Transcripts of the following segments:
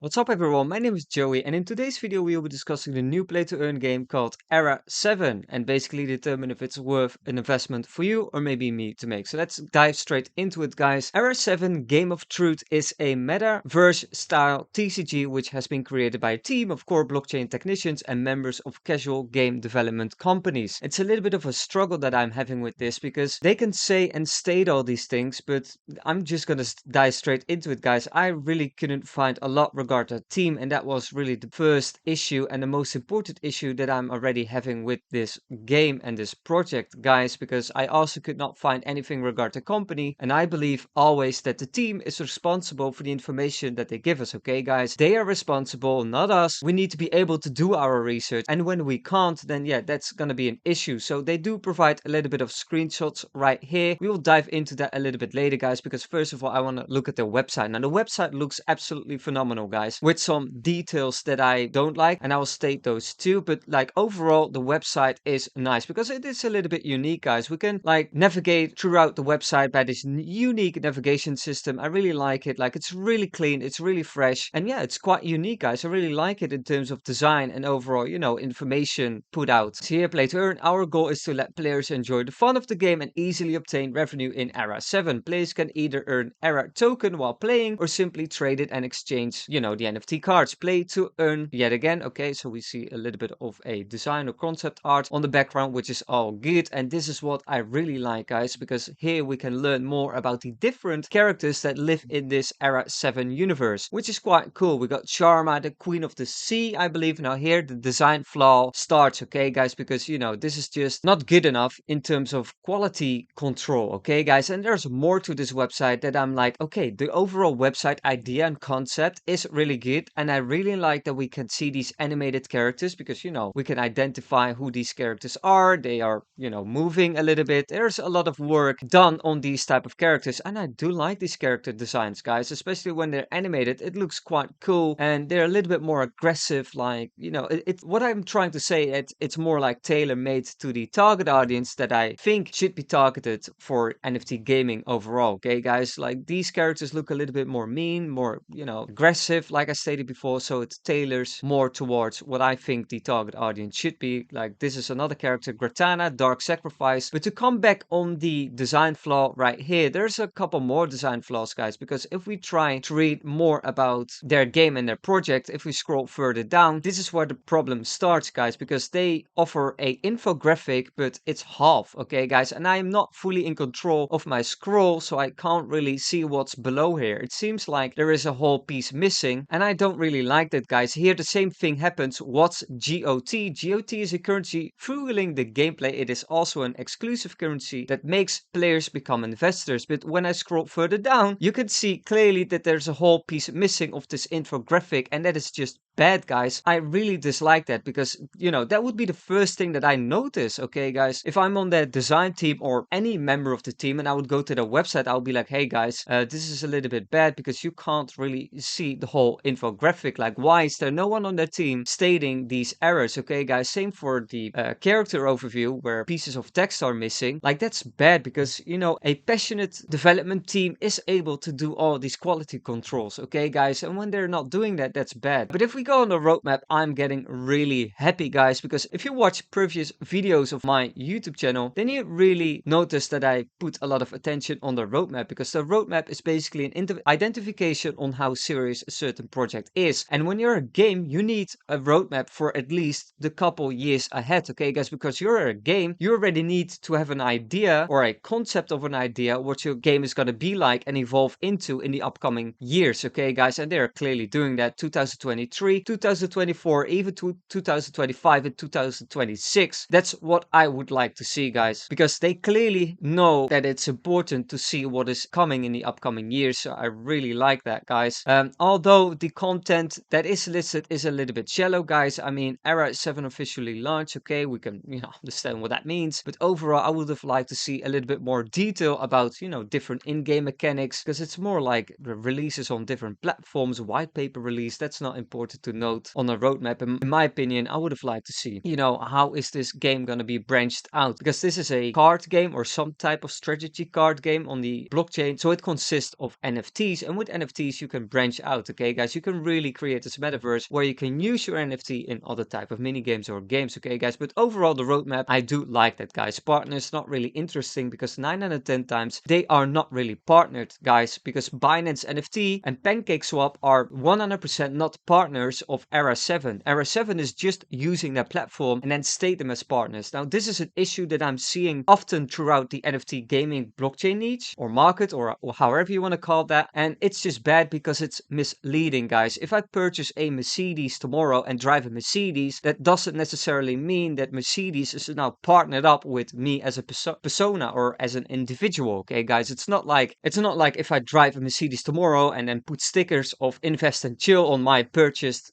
What's up everyone, my name is Joey and in today's video we will be discussing the new play to earn game called Era7 and basically determine if it's worth an investment for you or maybe me to make. So let's dive straight into it guys. Era7 Game of Truth is a metaverse style TCG which has been created by a team of core blockchain technicians and members of casual game development companies. It's a little bit of a struggle that I'm having with this because they can say and state all these things, but I'm just gonna dive straight into it guys. I really couldn't find a lot regard the team, and that was really the first issue and the most important issue that I'm already having with this game and this project guys, because I also could not find anything regarding the company, and I believe always that the team is responsible for the information that they give us. Okay guys, they are responsible, not us. We need to be able to do our research, and when we can't, then yeah, that's gonna be an issue. So they do provide a little bit of screenshots right here. We will dive into that a little bit later guys, because first of all I want to look at their website. Now the website looks absolutely phenomenal guys, with some details that I don't like, and I will state those too. But like overall the website is nice because it is a little bit unique guys. We can like navigate throughout the website by this unique navigation system. I really like it. Like it's really clean, it's really fresh, and yeah, it's quite unique guys. I really like it in terms of design and overall, information put out. So here, play to earn, our goal is to let players enjoy the fun of the game and easily obtain revenue in Era 7. Players can either earn Era token while playing or simply trade it and exchange, the NFT cards. Play to earn yet again. Okay, so we see a little bit of a design or concept art on the background, which is all good. And this is what I really like, guys, because here we can learn more about the different characters that live in this Era 7 universe, which is quite cool. We got Sharma, the Queen of the Sea, I believe. Now here the design flaw starts, okay, guys, because this is just not good enough in terms of quality control, okay, guys. And there's more to this website that I'm like, okay, the overall website idea and concept is really good, and I really like that we can see these animated characters because we can identify who these characters are. They are moving a little bit. There's a lot of work done on these type of characters, and I do like these character designs guys, especially when they're animated. It looks quite cool and they're a little bit more aggressive, like it's what I'm trying to say. It's more like tailor made to the target audience that I think should be targeted for NFT gaming overall. Okay guys, like these characters look a little bit more mean, more aggressive, like I stated before, so it tailors more towards what I think the target audience should be. Like this is another character, Gratana, Dark Sacrifice. But to come back on the design flaw right here, there's a couple more design flaws guys, because if we try to read more about their game and their project, if we scroll further down, this is where the problem starts guys, because they offer a infographic but it's half, okay guys, and I am not fully in control of my scroll, so I can't really see what's below here. It seems like there is a whole piece missing, and I don't really like that guys. Here the same thing happens. What's GOT? GOT is a currency fueling the gameplay. It is also an exclusive currency that makes players become investors. But when I scroll further down, you can see clearly that there's a whole piece missing of this infographic, and that is just bad guys. I really dislike that because that would be the first thing that I notice. Okay guys, if I'm on that design team or any member of the team and I would go to their website, I'll be like, hey guys, this is a little bit bad because you can't really see the whole infographic. Like, why is there no one on their team stating these errors? Okay guys, same for the character overview where pieces of text are missing. Like that's bad because a passionate development team is able to do all these quality controls. Okay guys, and when they're not doing that, that's bad. But if we go on the roadmap, I'm getting really happy guys, because if you watch previous videos of my YouTube channel, then you really notice that I put a lot of attention on the roadmap, because the roadmap is basically an identification on how serious a certain project is. And when you're a game, you need a roadmap for at least the couple years ahead, okay guys, because you're a game, you already need to have an idea or a concept of an idea what your game is going to be like and evolve into in the upcoming years, okay guys, and they're clearly doing that. 2023, 2024, even to 2025 and 2026. That's what I would like to see guys, because they clearly know that it's important to see what is coming in the upcoming years. So I really like that guys. Although the content that is listed is a little bit shallow guys. I mean, Era 7 officially launched, okay, we can understand what that means, but overall I would have liked to see a little bit more detail about different in-game mechanics, because it's more like the releases on different platforms, white paper release, that's not important wanted to note on a roadmap. In my opinion, I would have liked to see, how is this game going to be branched out? Because this is a card game or some type of strategy card game on the blockchain. So it consists of NFTs. And with NFTs, you can branch out. Okay, guys, you can really create this metaverse where you can use your NFT in other type of mini games or games. Okay, guys, but overall, the roadmap, I do like that, guys. Partners, not really interesting because 9 out of 10 times they are not really partnered, guys, because Binance NFT and PancakeSwap are 100% not partners of Era7. Era7 is just using their platform and then state them as partners. Now, this is an issue that I'm seeing often throughout the NFT gaming blockchain niche or market or however you want to call that. And it's just bad because it's misleading, guys. If I purchase a Mercedes tomorrow and drive a Mercedes, that doesn't necessarily mean that Mercedes is now partnered up with me as a persona or as an individual. Okay, guys, it's not like if I drive a Mercedes tomorrow and then put stickers of invest and chill on my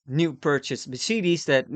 new purchased Mercedes that,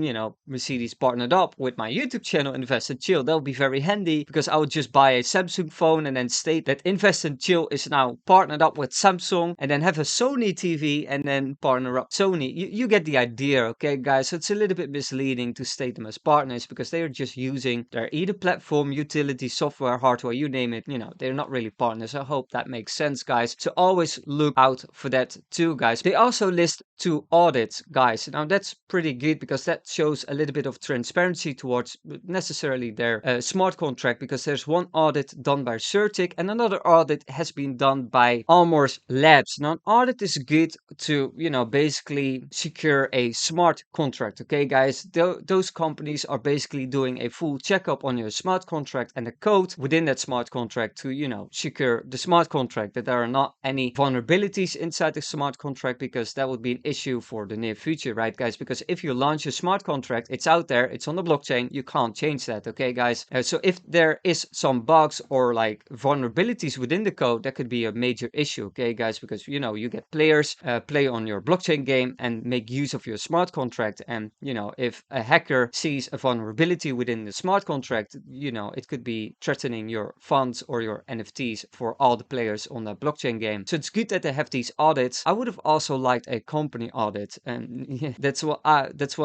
Mercedes partnered up with my YouTube channel Invest and Chill. That'll be very handy because I would just buy a Samsung phone and then state that Invest and Chill is now partnered up with Samsung, and then have a Sony TV and then partner up Sony. You get the idea, okay, guys? So it's a little bit misleading to state them as partners because they are just using their either platform, utility, software, hardware, you name it. They're not really partners. I hope that makes sense, guys. So always look out for that too, guys. They also list 2 audits, guys. Now that's pretty good because that shows a little bit of transparency towards necessarily their smart contract, because there's one audit done by Certic and another audit has been done by Almors Labs. Now, an audit is good to, basically secure a smart contract. Okay, guys, those companies are basically doing a full checkup on your smart contract and the code within that smart contract to, secure the smart contract, that there are not any vulnerabilities inside the smart contract, because that would be an issue for the near future, right, guys? Because if you launch a smart contract, it's out there, it's on the blockchain, you can't change that. Okay, guys. So if there is some bugs or like vulnerabilities within the code, that could be a major issue. Okay, guys, because you get players play on your blockchain game and make use of your smart contract, and if a hacker sees a vulnerability within the smart contract, it could be threatening your funds or your NFTs for all the players on that blockchain game. So it's good that they have these audits. I would have also liked a company audit, and yeah, that's what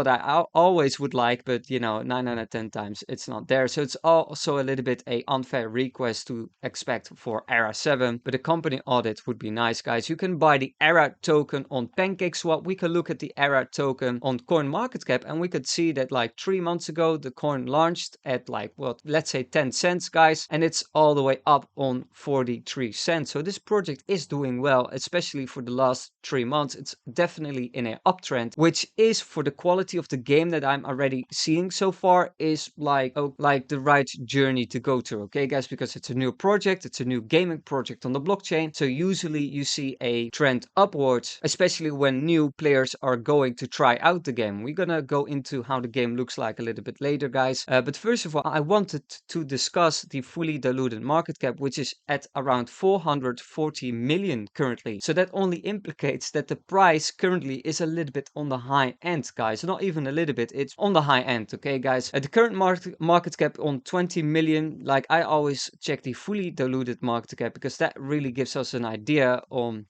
I always would like, but 9 out of 10 times it's not there. So it's also a little bit a unfair request to expect for Era7, but a company audit would be nice, guys. You can buy the Era token on PancakeSwap. We can look at the Era token on CoinMarketCap, and we could see that like 3 months ago the coin launched at like, well, let's say 10 cents, guys, and it's all the way up on 43 cents. So this project is doing well, especially for the last 3 months. It's definitely in an uptrend, which is, for the quality of the game that I'm already seeing so far, is like the right journey to go through. Okay, guys, because it's a new project, it's a new gaming project on the blockchain. So usually you see a trend upwards, especially when new players are going to try out the game. We're gonna go into how the game looks like a little bit later, guys. But first of all, I wanted to discuss the fully diluted market cap, which is at around 440 million currently. So that only implicates that the price currently is a little bit on the high end, guys. Not even a little bit, it's on the high end. Okay, guys. At the current market cap on 20 million, like, I always check the fully diluted market cap because that really gives us an idea on,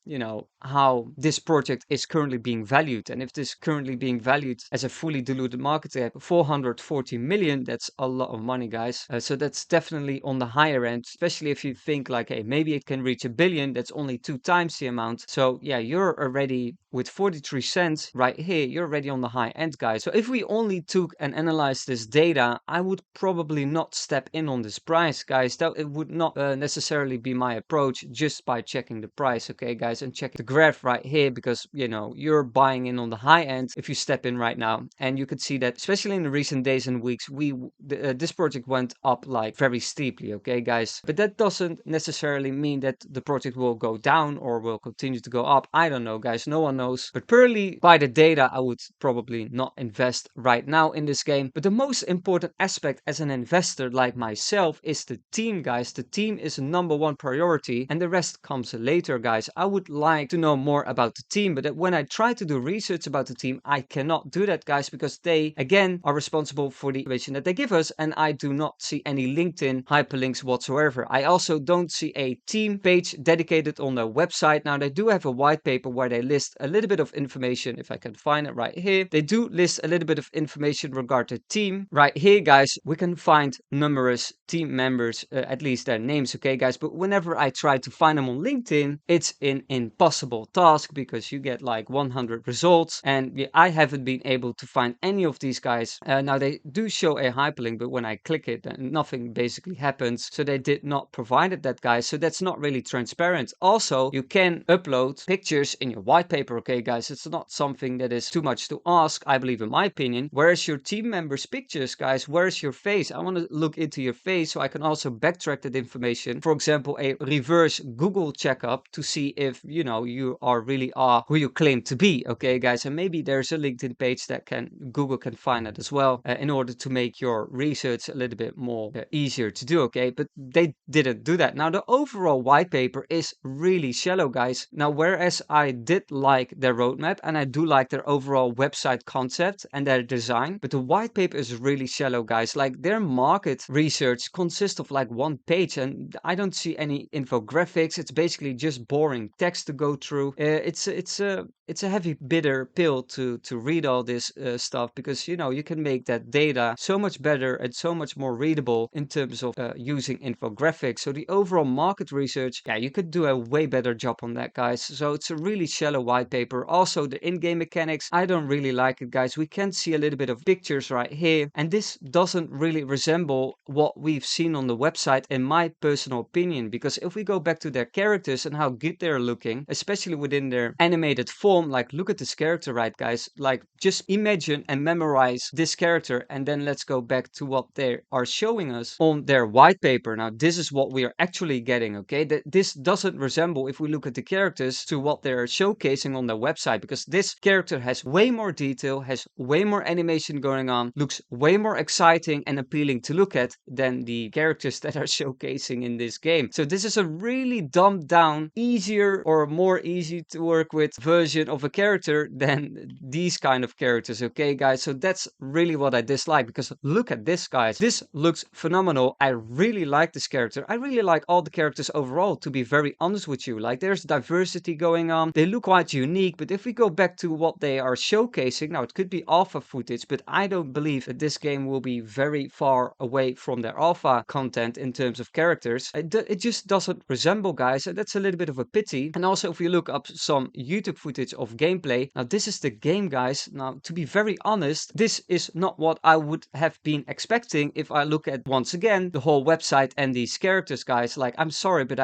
how this project is currently being valued. And if this is currently being valued as a fully diluted market cap, 440 million, that's a lot of money, guys. So that's definitely on the higher end, especially if you think like, hey, maybe it can reach 1 billion. That's only 2 times the amount. So yeah, you're already with 43 cents right here, you're already on the high end, guys. So if we only took and analyzed this data, I would probably not step in on this price, guys. That it would not necessarily be my approach just by checking the price, okay, guys, and check the graph right here, because you're buying in on the high end if you step in right now. And you could see that, especially in the recent days and weeks, this project went up like very steeply, okay, guys. But that doesn't necessarily mean that the project will go down or will continue to go up. I don't know, guys. No one knows. But purely by the data, I would probably not invest right now in this game. But the most important aspect as an investor like myself is the team, guys. The team is a #1 priority, and the rest comes later, guys. I would like to know more about the team, but when I try to do research about the team, I cannot do that, guys, because they again are responsible for the information that they give us, and I do not see any LinkedIn hyperlinks whatsoever. I also don't see a team page dedicated on their website. Now, they do have a white paper where they list a little bit of information, if I can find it right here. They do list a little bit of information regarding the team. Right here, guys, we can find numerous team members, at least their names, okay, guys? But whenever I try to find them on LinkedIn, it's an impossible task because you get like 100 results, and yeah, I haven't been able to find any of these guys. Now, they do show a hyperlink, but when I click it, nothing basically happens. So they did not provide that, guys. So that's not really transparent. Also, you can upload pictures in your white paper, okay, guys? It's not something that is too much to ask, I believe, in my opinion. Where's your team members' pictures, guys? Where's your face? I want to look into your face so I can also backtrack that information. For example, a reverse Google checkup to see if, you know, you really are who you claim to be, okay, guys? And maybe there's a LinkedIn page that Google can find it as well, in order to make your research a little bit more easier to do, okay? But they didn't do that. Now, the overall white paper is really shallow, guys. Now, whereas I did like their roadmap and I do like their overall website concept and their design, but the white paper is really shallow, guys. Like, their market research consists of like one page, and I don't see any infographics. It's basically just boring text to go through. It's a heavy bitter pill to read all this stuff, because, you know, you can make that data so much better and so much more readable in terms of using infographics. So the overall market research, yeah, you could do a way better job on that, guys. So it's a really shallow white paper. Also, the in-game mechanics, I don't really like it, guys. We can see a little bit of pictures right here, and this doesn't really resemble what we've seen on the website, in my personal opinion, because if we go back to their characters and how good they're looking, especially within their animated form, like, look at this character, right, guys? Like, just imagine and memorize this character, and then let's go back to what they are showing us on their white paper. Now, this is what we are actually getting, okay? This doesn't resemble, if we look at the characters, to what they're showcasing on their website, because this character has way more detail, has way more animation going on, looks way more exciting and appealing to look at than the characters that are showcasing in this game. So this is a really dumbed down, easier or more easy to work with version of a character than these kind of characters, okay, guys? So that's really what I dislike, because look at this, guys. This looks phenomenal. I really like this character. I really like all the characters overall, to be very honest with you. Like, there's diversity going on. They look quite unique, but if we go back to what they are showcasing, now, it could be alpha footage, but I don't believe that this game will be very far away from their alpha content in terms of characters. It just doesn't resemble, guys, and that's a little bit of a pity. And also, if we look up some YouTube footage of gameplay, now, this is the game, guys. Now, to be very honest, this is not what I would have been expecting if I look at, once again, the whole website and these characters, guys. Like, I'm sorry, but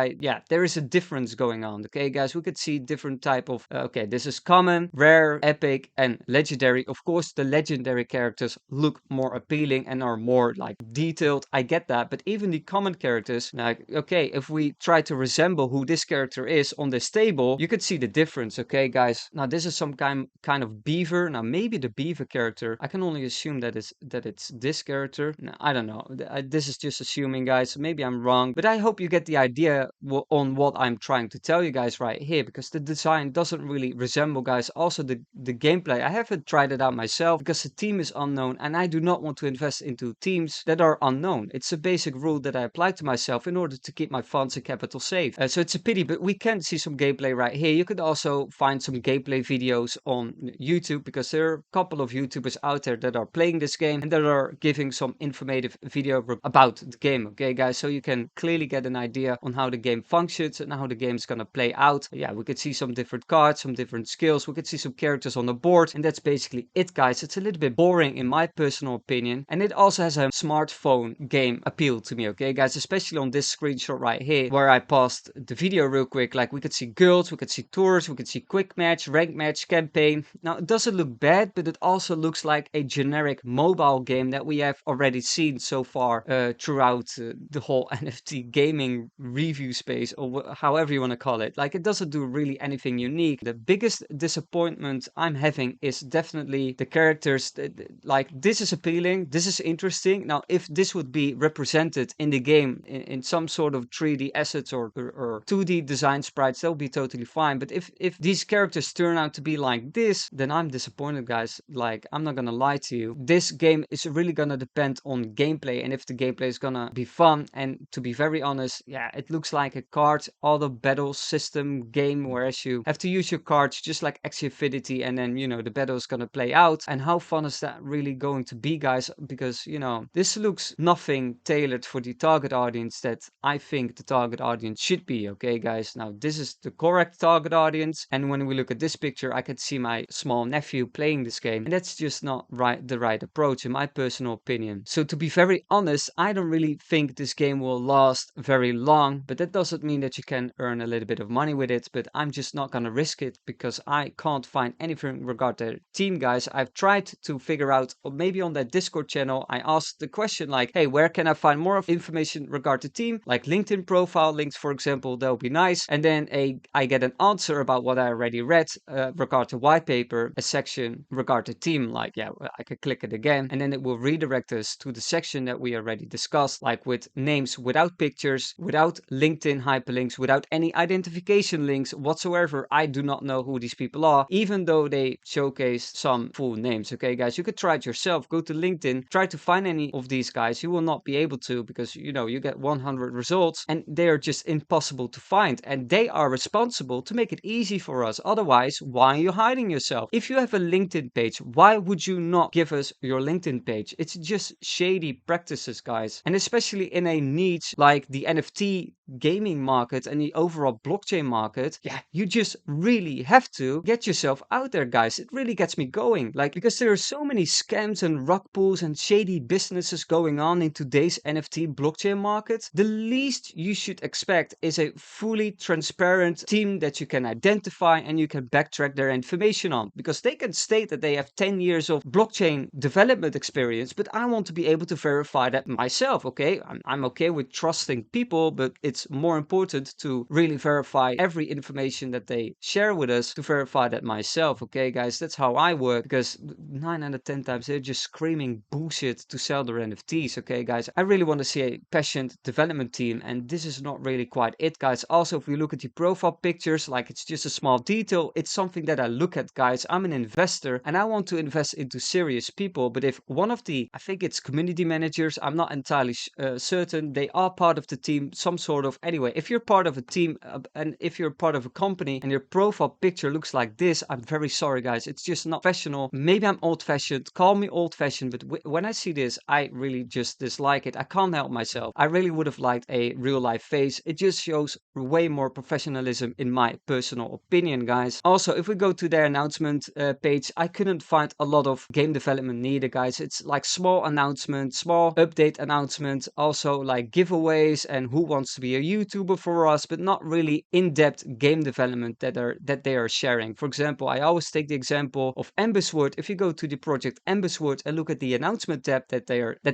there is a difference going on, okay, guys? We could see different type of, okay, this is common, rare, epic, and legendary. Of course, the legendary characters look more appealing and are more, like, detailed. I get that, but even the common characters, like, okay, if we try to resemble who this character is on this table, you could see the difference, okay, guys? Now, this is some kind of beaver. Now, maybe the beaver character, I can only assume that it's this character. Now, I don't know. This is just assuming, guys. Maybe I'm wrong, but I hope you get the idea on what I'm trying to tell you guys right here, because the design doesn't really resemble, guys. Also, the gameplay, I haven't tried it out myself because the team is unknown, and I do not want to invest into teams that are unknown. It's a basic rule that I apply to myself in order to keep my funds and capital safe. So it's a pity, but we can see some gameplay right here. You could also find some gameplay videos on YouTube, because there are a couple of YouTubers out there that are playing this game and that are giving some informative video about the game, okay, guys? So you can clearly get an idea on how the game functions and how the game is gonna play out. Yeah, we could see some different cards, some different skills. We could see some characters on the board, and that's basically it, guys. It's a little bit boring in my personal opinion, and it also has a smartphone game appeal to me, okay, guys? Especially on this screenshot right here, where I paused the video real quick. Like, we could see guilds, we could see tours, we could see quick match, rank match, campaign. Now, it doesn't look bad, but it also looks like a generic mobile game that we have already seen so far throughout the whole NFT gaming review space, or however you want to call it. Like, it doesn't do really anything unique. The biggest disappointment I'm having is definitely the characters. Like, this is appealing, this is interesting. Now, if this would be represented in the game in some sort of 3D assets or 2D design sprites, that would be totally fine. But if these characters turn out to be like this, then I'm disappointed, guys. Like, I'm not gonna lie to you. This game is really gonna depend on gameplay, and if the gameplay is gonna be fun. And to be very honest, yeah, it looks like a card auto battle system game, whereas you have to use your cards just like Axie community, and then, the battle is gonna play out. And how fun is that really going to be, guys? Because, this looks nothing tailored for the target audience that I think the target audience should be, okay, guys? Now, this is the correct target audience, and when we look at this picture, I could see my small nephew playing this game, and that's just not the right approach, in my personal opinion. So to be very honest, I don't really think this game will last very long, but that doesn't mean that you can earn a little bit of money with it, but I'm just not gonna risk it because I can't find anything regarding their team, guys. I've tried to figure out, or maybe on that Discord channel, I asked the question like, hey, where can I find more of information regarding the team? Like LinkedIn profile links, for example, that would be nice. And then I get an answer about what I already read regarding the white paper, a section regarding the team, like, yeah, I could click it again, and then it will redirect us to the section that we already discussed, like with names without pictures, without LinkedIn hyperlinks, without any identification links whatsoever. I do not know who these people are, even though they showcase some full names. Okay, guys, you could try it yourself. Go to LinkedIn, try to find any of these guys. You will not be able to, because you get 100 results and they are just impossible to find, and they are responsible to make it easy for us. Otherwise, why are you hiding yourself? If you have a LinkedIn page, why would you not give us your LinkedIn page? It's just shady practices, guys. And especially in a niche like the NFT gaming market and the overall blockchain market, yeah, you just really have to get yourself out there, guys. It really gets me going, like, because there are so many scams and rug pulls and shady businesses going on in today's NFT blockchain market. The least you should expect is a fully transparent team that you can identify and you can backtrack their information on, because they can state that they have 10 years of blockchain development experience, but I want to be able to verify that myself. Okay, I'm okay with trusting people, but it's more important to really verify every information that they share with us, to verify that myself. Okay, guys, that's how I work, because 9 out of 10 times they're just screaming bullshit to sell their NFTs. Okay, guys, I really want to see a passionate development team, and this is not really quite it, guys. Also, if we look at the profile pictures, like, it's just a small detail. It's something that I look at, guys. I'm an investor and I want to invest into serious people, but if one of the, I think it's community managers, I'm not entirely certain, they are part of the team, some sort of, anyway, if you're part of a team and if you're part of a company and your profile picture looks like this, I'm very sorry, guys, it's just not professional. Maybe I'm old-fashioned, call me old-fashioned, but when I see this, I really just dislike it. I can't help myself. I really would have liked a real-life face. It just shows way more professionalism, in my personal opinion, guys. Also, if we go to their announcement page, I couldn't find a lot of game development neither, guys. It's like small announcements, small update announcements, also like giveaways and who wants to be a YouTuber for us, but not really in-depth game development that they are sharing. For example, I always take the example of Embusword. If you go to the project Embusword and look at the announcement tab that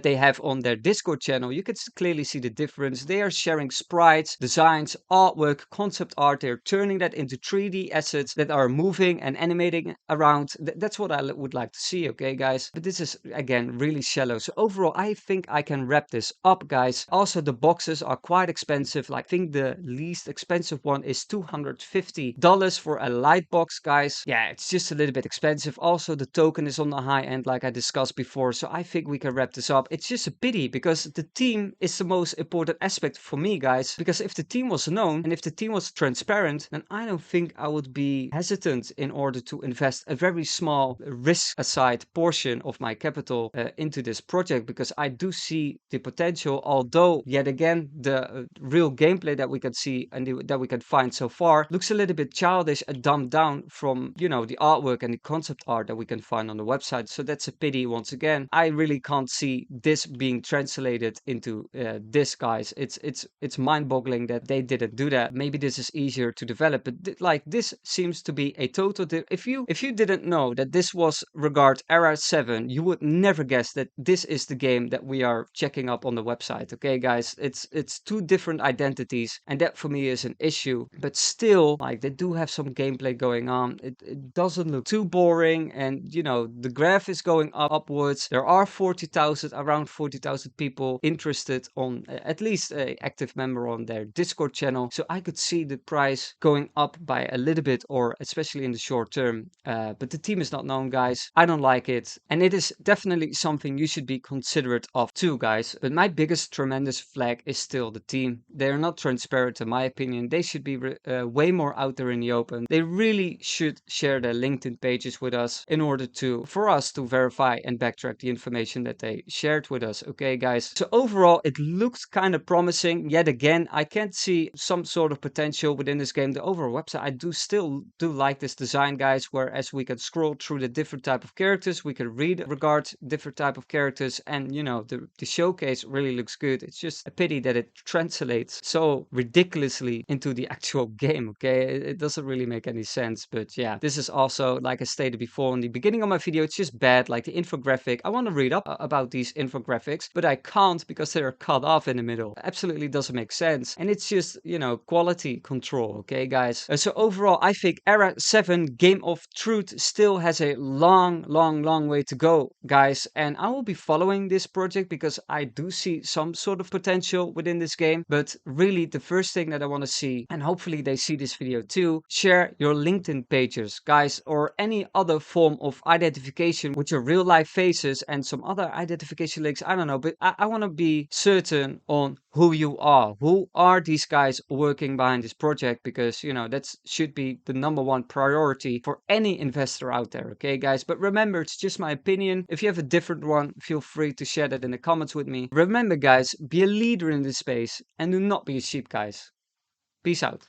they have on their Discord channel, you can clearly see the difference. They are sharing sprites, designs, artwork, concept art. They're turning that into 3D assets that are moving and animating around. That's what I would like to see, okay, guys? But this is, again, really shallow. So overall, I think I can wrap this up, guys. Also, the boxes are quite expensive. Like, I think the least expensive one is $250 for a light box, guys. Yeah, it's just a little bit expensive. Also, the token is on the high end, like I discussed before. So I think we can wrap this up. It's just a pity, because the team is the most important aspect for me, guys. Because if the team was known and if the team was transparent, then I don't think I would be hesitant in order to invest a very small risk aside portion of my capital into this project, because I do see the potential. Although, yet again, the real gameplay that we can see and that we can find so far looks a little bit childish and dumbed down from, the artwork and the concept art that we can find on the website. So that's a pity. Once again, I really can't see this being translated into this, guys. It's mind-boggling that they didn't do that. Maybe this is easier to develop, but like, this seems to be a total if you didn't know that this was regard Era7, you would never guess that this is the game that we are checking up on the website. Okay, guys, it's two different identities, and that for me is an issue. But still, like, they do have some gameplay going on. It doesn't look too boring, and the graph is going upwards. There are around 40,000 people interested on at least a active member on their Discord channel. So I could see the price going up by a little bit, or especially in the short term. But the team is not known, guys. I don't like it, and it is definitely something you should be considerate of too, guys. But my biggest tremendous flag is still the team. They are not transparent, in my opinion. They should be way more out there in the open. They really should share share their LinkedIn pages with us in order for us to verify and backtrack the information that they shared with us. Okay, guys. So overall, it looks kind of promising. Yet again, I can't see some sort of potential within this game. The overall website, I still like this design, guys, whereas we can scroll through the different type of characters, we can read regard different type of characters, and you know, the showcase really looks good. It's just a pity that it translates so ridiculously into the actual game. Okay, it doesn't really make any sense. But yeah, this is also, like I stated before in the beginning of my video, it's just bad. Like the infographic, I want to read up about these infographics, but I can't because they're cut off in the middle. Absolutely doesn't make sense, and it's just, you know, quality control. Okay, guys. So overall, I think Era7 Game of Truth still has a long way to go, guys, and I will be following this project because I do see some sort of potential within this game. But really, the first thing that I want to see, and hopefully they see this video too, share your LinkedIn pages, guys, or any other form of identification with your real life faces and some other identification links. I don't know, but I want to be certain on who you are. Who are these guys working behind this project? Because, you know, that should be the #1 priority for any investor out there. Okay, guys. But remember, it's just my opinion. If you have a different one, feel free to share that in the comments with me. Remember, guys, be a leader in this space and do not be a sheep, guys. Peace out.